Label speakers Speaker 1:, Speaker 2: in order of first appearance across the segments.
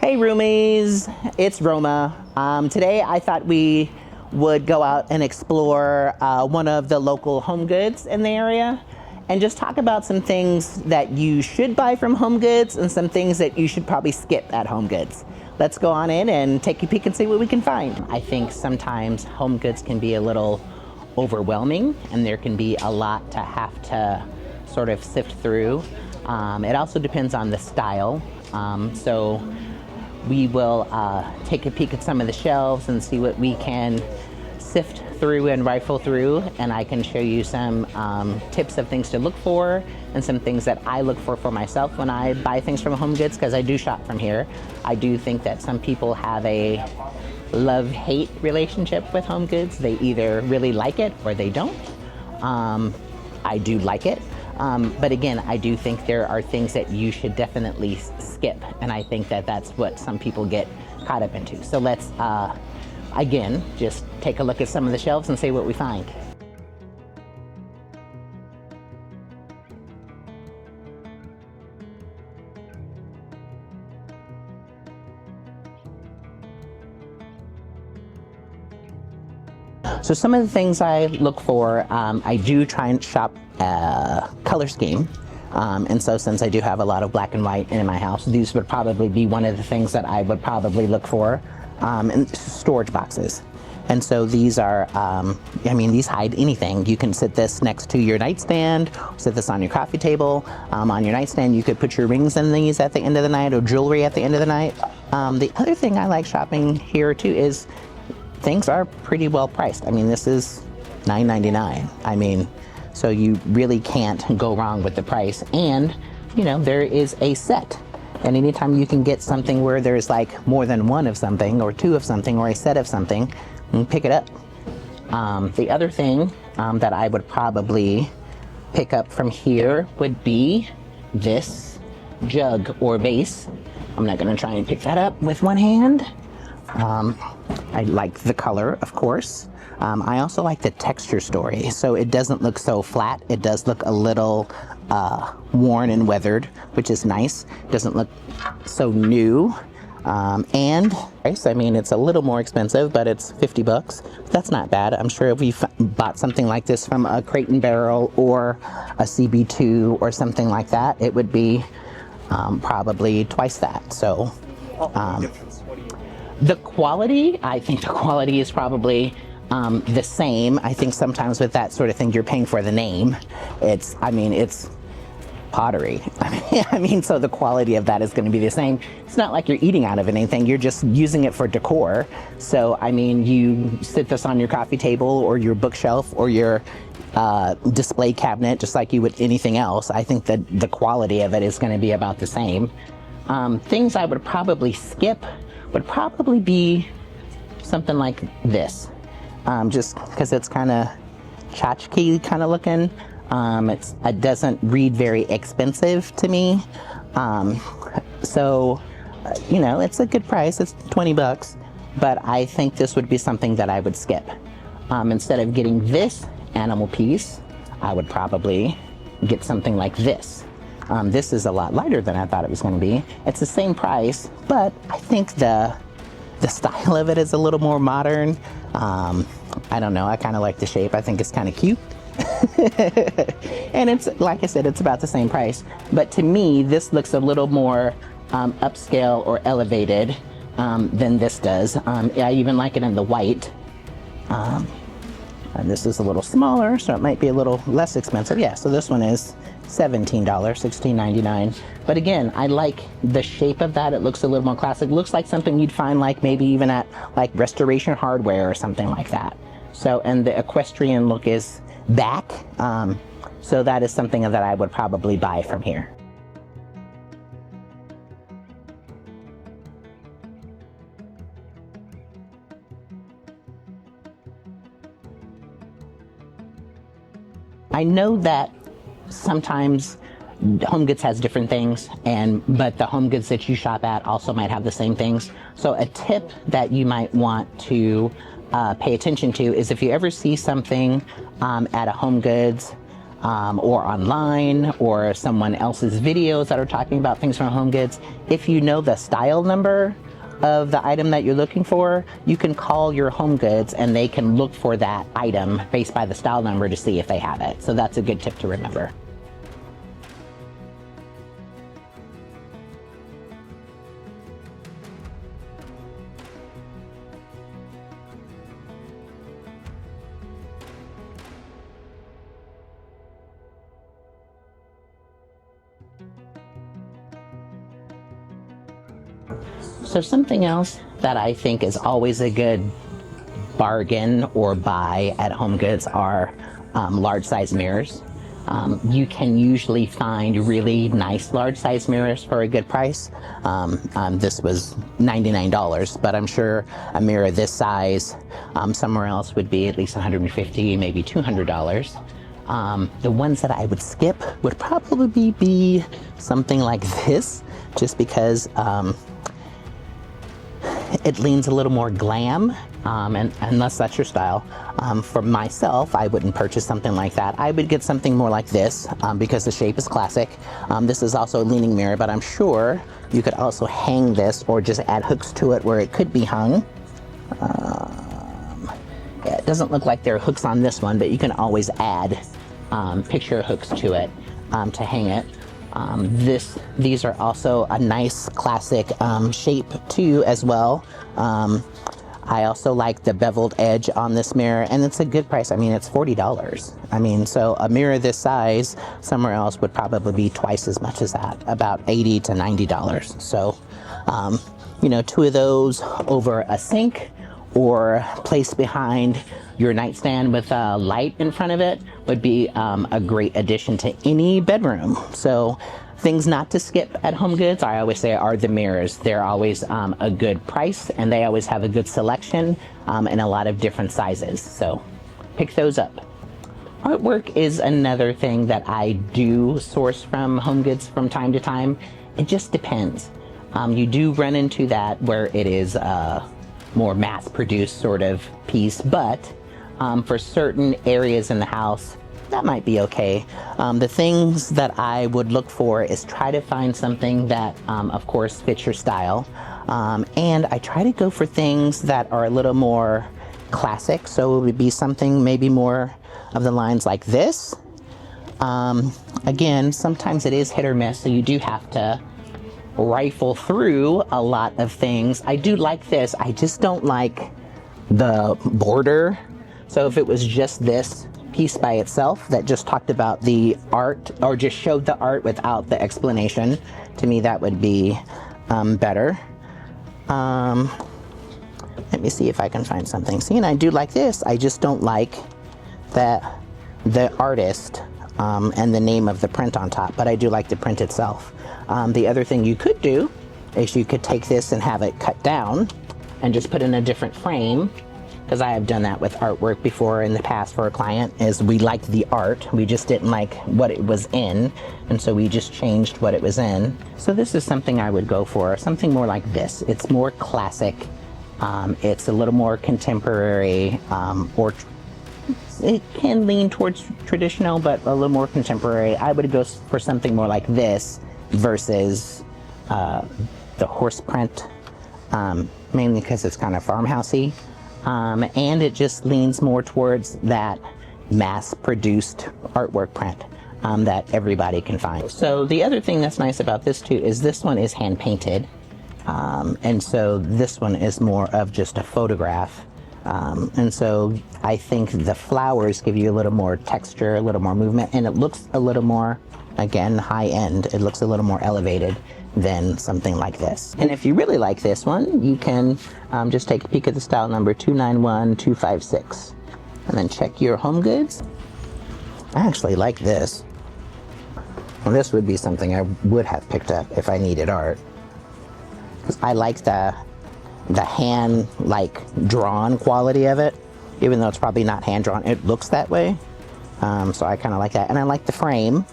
Speaker 1: Hey Roomies, it's Roma. Today I thought we would go out and explore one of the local HomeGoods in the area and just talk about some things that you should buy from HomeGoods and some things that you should probably skip at HomeGoods. Let's go on in and take a peek and see what we can find. I think sometimes HomeGoods can be a little overwhelming and there can be a lot to have to sort of sift through. It also depends on the style. So we will take a peek at some of the shelves and see what we can sift through and rifle through, and I can show you some tips of things to look for and some things that I look for myself when I buy things from HomeGoods, because I do shop from here. I do think that some people have a love-hate relationship with HomeGoods. They either really like it or they don't. I do like it. But again, I do think there are things that you should definitely skip, and I think that that's what some people get caught up into. So let's, again, just take a look at some of the shelves and see what we find. So some of the things I look for, I do try and shop color scheme. And so since I do have a lot of black and white in my house, these would probably be one of the things that I would probably look for, in storage boxes. And so these are, I mean, these hide anything. You can sit this next to your nightstand, sit this on your coffee table. On your nightstand, you could put your rings in these at the end of the night or jewelry at the end of the night. The other thing I like shopping here too is things are pretty well priced. I mean, this is $9.99. I mean, so you really can't go wrong with the price. And, you know, there is a set. And anytime you can get something where there's like more than one of something or two of something or a set of something, pick it up. The other thing that I would probably pick up from here would be this jug or vase. I'm not gonna try and pick that up with one hand. I like the color, of course. I also like the texture story, so it doesn't look so flat. It does look a little worn and weathered, which is nice. Doesn't look so new. And price, I mean, it's a little more expensive, but it's 50 bucks. That's not bad. I'm sure if we bought something like this from a Crate and Barrel or a CB2 or something like that, it would be probably twice that. So the quality, I think the quality is probably the same. I think sometimes with that sort of thing, you're paying for the name. It's pottery. I mean, so the quality of that is going to be the same. It's not like you're eating out of anything. You're just using it for decor. So, I mean, you sit this on your coffee table or your bookshelf or your display cabinet, just like you would anything else. I think that the quality of it is going to be about the same. Things I would probably skip would probably be something like this. Just because it's kind of tchotchke kind of looking. It doesn't read very expensive to me. So, you know, it's a good price. It's 20 bucks, but I think this would be something that I would skip. Instead of getting this animal piece, I would probably get something like this. This is a lot lighter than I thought it was going to be. It's the same price, but I think the style of it is a little more modern. I don't know, I kind of like the shape. I think it's kind of cute. And it's, like I said, it's about the same price. But to me, this looks a little more upscale or elevated than this does. I even like it in the white. And this is a little smaller, so it might be a little less expensive. Yeah, so this one is $17, $16.99. But again, I like the shape of that. It looks a little more classic. Looks like something you'd find like maybe even at like Restoration Hardware or something like that. So, and the equestrian look is back. So that is something that I would probably buy from here. I know that sometimes HomeGoods has different things, but the HomeGoods that you shop at also might have the same things. So a tip that you might want to pay attention to is if you ever see something at a HomeGoods or online, or someone else's videos that are talking about things from HomeGoods. If you know the style number of the item that you're looking for, you can call your HomeGoods and they can look for that item based by the style number to see if they have it. So that's a good tip to remember. So something else that I think is always a good bargain or buy at HomeGoods are large size mirrors. You can usually find really nice large size mirrors for a good price. This was $99, but I'm sure a mirror this size somewhere else would be at least $150, maybe $200. The ones that I would skip would probably be something like this, just because it leans a little more glam, and unless that's your style. For myself, I wouldn't purchase something like that. I would get something more like this because the shape is classic. This is also a leaning mirror, but I'm sure you could also hang this or just add hooks to it where it could be hung. Yeah, it doesn't look like there are hooks on this one, but you can always add picture hooks to it to hang it. These are also a nice classic shape too as well. I also like the beveled edge on this mirror, and it's a good price. I mean, it's $40. I mean, so a mirror this size somewhere else would probably be twice as much as that, about $80 to $90. So, you know, two of those over a sink or placed behind your nightstand with a light in front of it would be a great addition to any bedroom. So things not to skip at HomeGoods, I always say, are the mirrors. They're always a good price, and they always have a good selection in a lot of different sizes. So pick those up. Artwork is another thing that I do source from HomeGoods from time to time. It just depends. You do run into that where it is more mass-produced sort of piece, but for certain areas in the house, that might be okay. The things that I would look for is try to find something that, of course, fits your style. And I try to go for things that are a little more classic, so it would be something maybe more of the lines like this. Again, sometimes it is hit or miss, so you do have to rifle through a lot of things. I do like this, I just don't like the border. So if it was just this piece by itself that just talked about the art or just showed the art without the explanation, to me that would be better. Let me see if I can find something. See, and I do like this, I just don't like that the artist and the name of the print on top, but I do like the print itself. The other thing you could do is you could take this and have it cut down and just put in a different frame, because I have done that with artwork before in the past for a client, is we liked the art, we just didn't like what it was in, and so we just changed what it was in. So this is something I would go for, something more like this. It's more classic, it's a little more contemporary, or it can lean towards traditional, but a little more contemporary. I would go for something more like this versus the horse print, mainly because it's kind of farmhousey. And it just leans more towards that mass-produced artwork print that everybody can find. So the other thing that's nice about this too is this one is hand-painted, and so this one is more of just a photograph. And so I think the flowers give you a little more texture, a little more movement, and it looks a little more, again, high-end. It looks a little more elevated than something like this. And if you really like this one, you can just take a peek at the style number 291256 and then check your HomeGoods. I actually like this. Well, this would be something I would have picked up if I needed art. I like the hand drawn quality of it, even though it's probably not hand drawn. It looks that way, so I kind of like that. And I like the frame.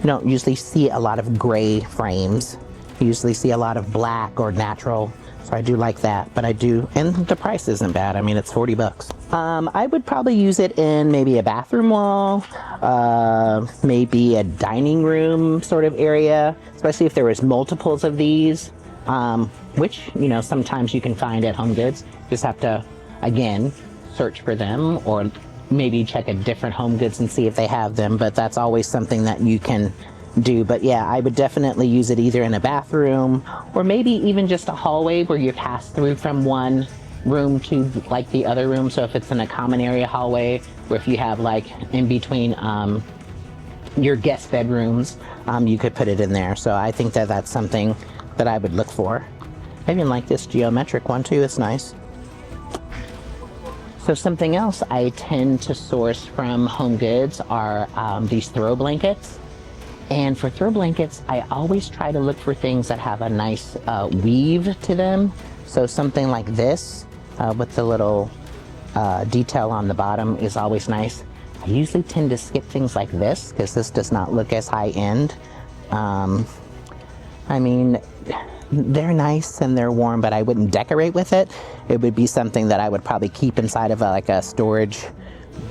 Speaker 1: You don't usually see a lot of gray frames usually see a lot of black or natural, so I do like that. But I do, and the price isn't bad. I mean, it's 40 bucks. I would probably use it in maybe a bathroom wall, maybe a dining room sort of area, especially if there was multiples of these, which, you know, sometimes you can find at HomeGoods. Just have to, again, search for them, or maybe check a different HomeGoods and see if they have them, but that's always something that you can do. But yeah, I would definitely use it either in a bathroom or maybe even just a hallway where you pass through from one room to like the other room. So if it's in a common area hallway, or if you have like in between your guest bedrooms, you could put it in there. So I think that that's something that I would look for. I even like this geometric one too, it's nice. So something else I tend to source from HomeGoods are these throw blankets. And for throw blankets, I always try to look for things that have a nice weave to them. So something like this with the little detail on the bottom is always nice. I usually tend to skip things like this because this does not look as high end. I mean, they're nice and they're warm, but I wouldn't decorate with it. It would be something that I would probably keep inside of like a storage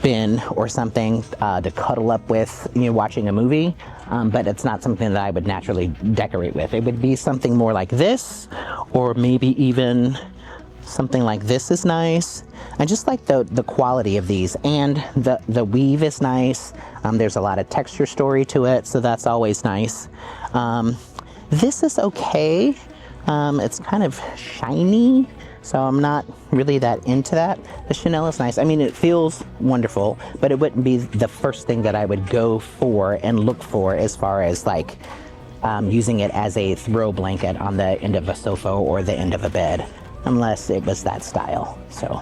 Speaker 1: bin or something to cuddle up with, you know, watching a movie. But it's not something that I would naturally decorate with. It would be something more like this, or maybe even something like this is nice. I just like the quality of these, and the weave is nice. There's a lot of texture story to it, so that's always nice. This is okay. It's kind of shiny, so I'm not really that into that. The Chanel is nice. I mean, it feels wonderful, but it wouldn't be the first thing that I would go for and look for as far as like using it as a throw blanket on the end of a sofa or the end of a bed, unless it was that style. So.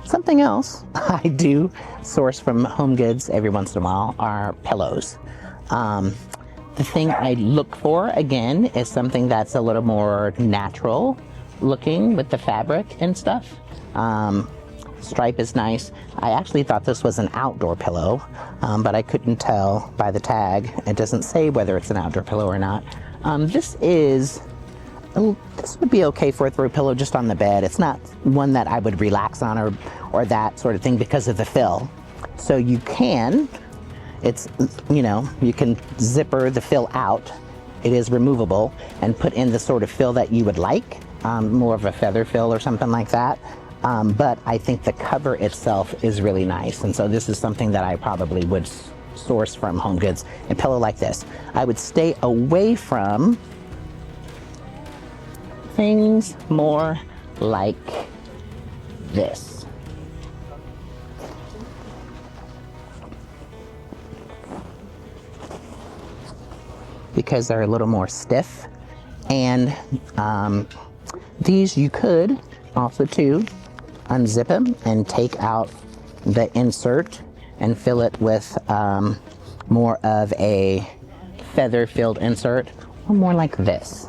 Speaker 1: Something else I do source from HomeGoods every once in a while are pillows. The thing I look for, again, is something that's a little more natural looking with the fabric and stuff. Stripe is nice. I actually thought this was an outdoor pillow, but I couldn't tell by the tag. It doesn't say whether it's an outdoor pillow or not. This would be okay for a throw pillow just on the bed. It's not one that I would relax on or that sort of thing because of the fill. So you can, you can zipper the fill out. It is removable, and put in the sort of fill that you would like, more of a feather fill or something like that. But I think the cover itself is really nice. And so this is something that I probably would source from HomeGoods. A pillow like this. I would stay away from things more like this. Because they're a little more stiff, and these you could also too unzip them and take out the insert and fill it with more of a feather filled insert, or more like this.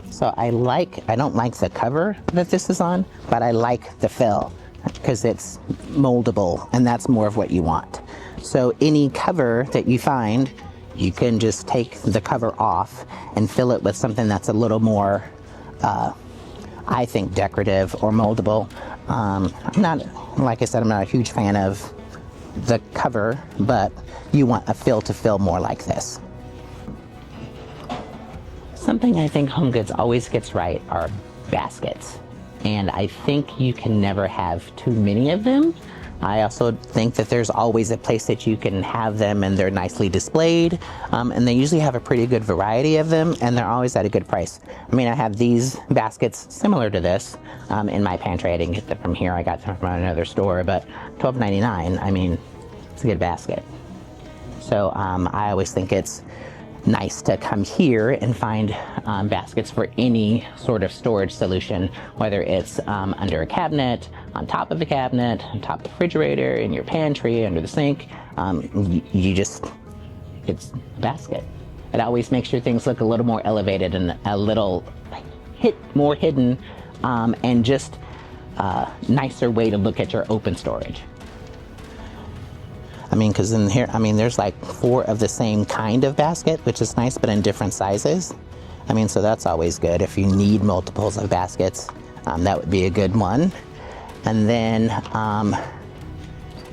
Speaker 1: So I don't like the cover that this is on, but I like the fill because it's moldable, and that's more of what you want. So any cover that you find, you can just take the cover off and fill it with something that's a little more, I think, decorative or moldable. Like I said, I'm not a huge fan of the cover, but you want a fill to fill more like this. Something I think HomeGoods always gets right are baskets. And I think you can never have too many of them. I also think that there's always a place that you can have them and they're nicely displayed. And they usually have a pretty good variety of them, and they're always at a good price. I mean, I have these baskets similar to this in my pantry. I didn't get them from here, I got them from another store, but $12.99, I mean, it's a good basket. So I always think it's nice to come here and find baskets for any sort of storage solution, whether it's under a cabinet, on top of a cabinet, on top of the refrigerator, in your pantry, under the sink. It's a basket. It always makes your things look a little more elevated and a little more hidden, and just a nicer way to look at your open storage. I mean, because in here, I mean, there's like 4 of the same kind of basket, which is nice, but in different sizes. I mean, so that's always good. If you need multiples of baskets, that would be a good one. And then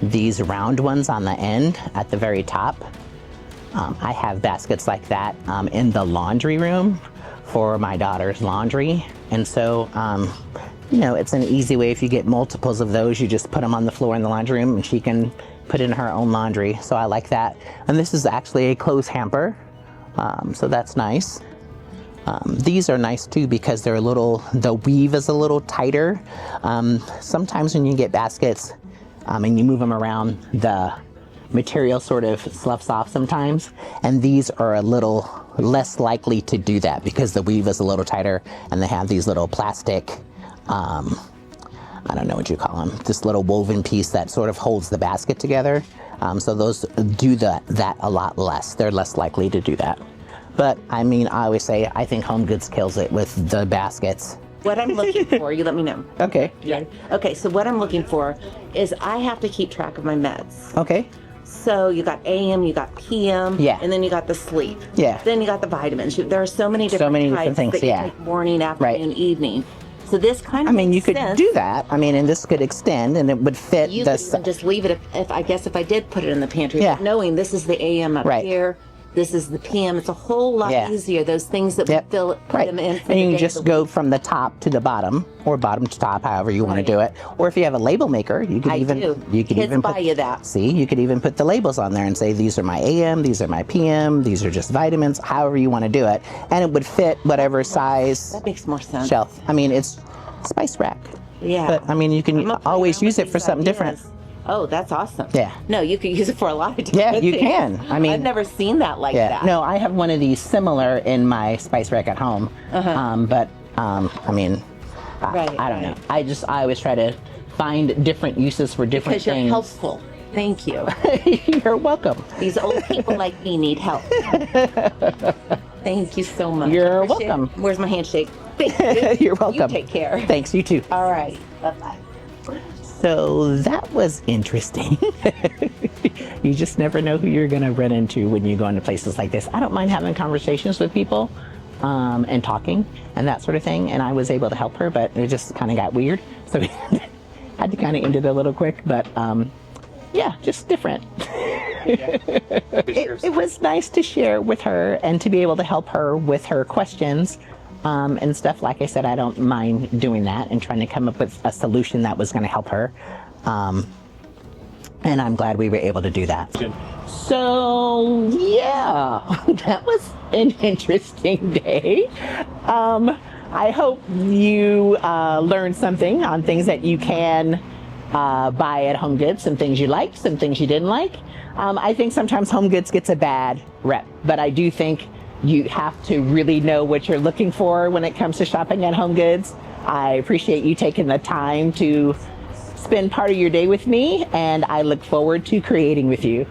Speaker 1: these round ones on the end at the very top, I have baskets like that in the laundry room for my daughter's laundry. And so, you know, it's an easy way. If you get multiples of those, you just put them on the floor in the laundry room and she can put in her own laundry. So I like that. And this is actually a clothes hamper. So that's nice. These are nice too because they're the weave is a little tighter. Sometimes when you get baskets and you move them around, the material sort of sloughs off sometimes. And these are a little less likely to do that because the weave is a little tighter and they have these little plastic, I don't know what you call them, this little woven piece that sort of holds the basket together. So those do that a lot less. They're less likely to do that. But I mean, I always say, I think HomeGoods kills it with the baskets.
Speaker 2: What I'm looking for, you let me know.
Speaker 1: Okay.
Speaker 2: Yeah. Okay, so what I'm looking for is I have to keep track of my meds.
Speaker 1: Okay.
Speaker 2: So you got AM, you got PM,
Speaker 1: yeah,
Speaker 2: and then you got the sleep.
Speaker 1: Yeah.
Speaker 2: Then you got the vitamins. There are so many different types
Speaker 1: things,
Speaker 2: that you take morning, afternoon, evening. So this kind of
Speaker 1: you could do that. I mean, and this could extend and it would fit.
Speaker 2: You could even just leave it if I did put it in the pantry,
Speaker 1: yeah,
Speaker 2: knowing this is the AM up here. This is the PM. It's a whole lot easier. Those things that we put them in.
Speaker 1: And you can just go from the top to the bottom, or bottom to top, however you want to do it. Or if you have a label maker, you could even
Speaker 2: buy you that.
Speaker 1: See, you could even put the labels on there and say these are my AM, these are my PM, these are just vitamins, however you want to do it, and it would fit whatever size.
Speaker 2: That makes more sense.
Speaker 1: Shelf. I mean, it's spice rack.
Speaker 2: Yeah.
Speaker 1: But I mean, you can always use it for something different.
Speaker 2: Oh, that's awesome.
Speaker 1: Yeah.
Speaker 2: No, you can use it for a lot of different
Speaker 1: things.
Speaker 2: Yeah,
Speaker 1: you can. I mean,
Speaker 2: I've never seen that like that.
Speaker 1: No, I have one of these similar in my spice rack at home. But I mean, I don't know. I always try to find different uses for different things.
Speaker 2: Because you're helpful. Thank you.
Speaker 1: You're welcome.
Speaker 2: These old people like me need help. Thank you so much.
Speaker 1: You're welcome.
Speaker 2: Where's my handshake? Thank you.
Speaker 1: You're welcome.
Speaker 2: You take care.
Speaker 1: Thanks, you too.
Speaker 2: All right. Bye-bye.
Speaker 1: So that was interesting. You just never know who you're going to run into when you go into places like this. I don't mind having conversations with people and talking and that sort of thing. And I was able to help her, but it just kind of got weird. So we had to kind of end it a little quick. But yeah, just different. It was nice to share with her and to be able to help her with her questions. And stuff. Like I said, I don't mind doing that and trying to come up with a solution that was going to help her. And I'm glad we were able to do that.
Speaker 3: Good.
Speaker 1: So, yeah, that was an interesting day. I hope you learned something on things that you can buy at HomeGoods, some things you liked, some things you didn't like. I think sometimes HomeGoods gets a bad rep, but I do think you have to really know what you're looking for when it comes to shopping at HomeGoods. I appreciate you taking the time to spend part of your day with me, and I look forward to creating with you.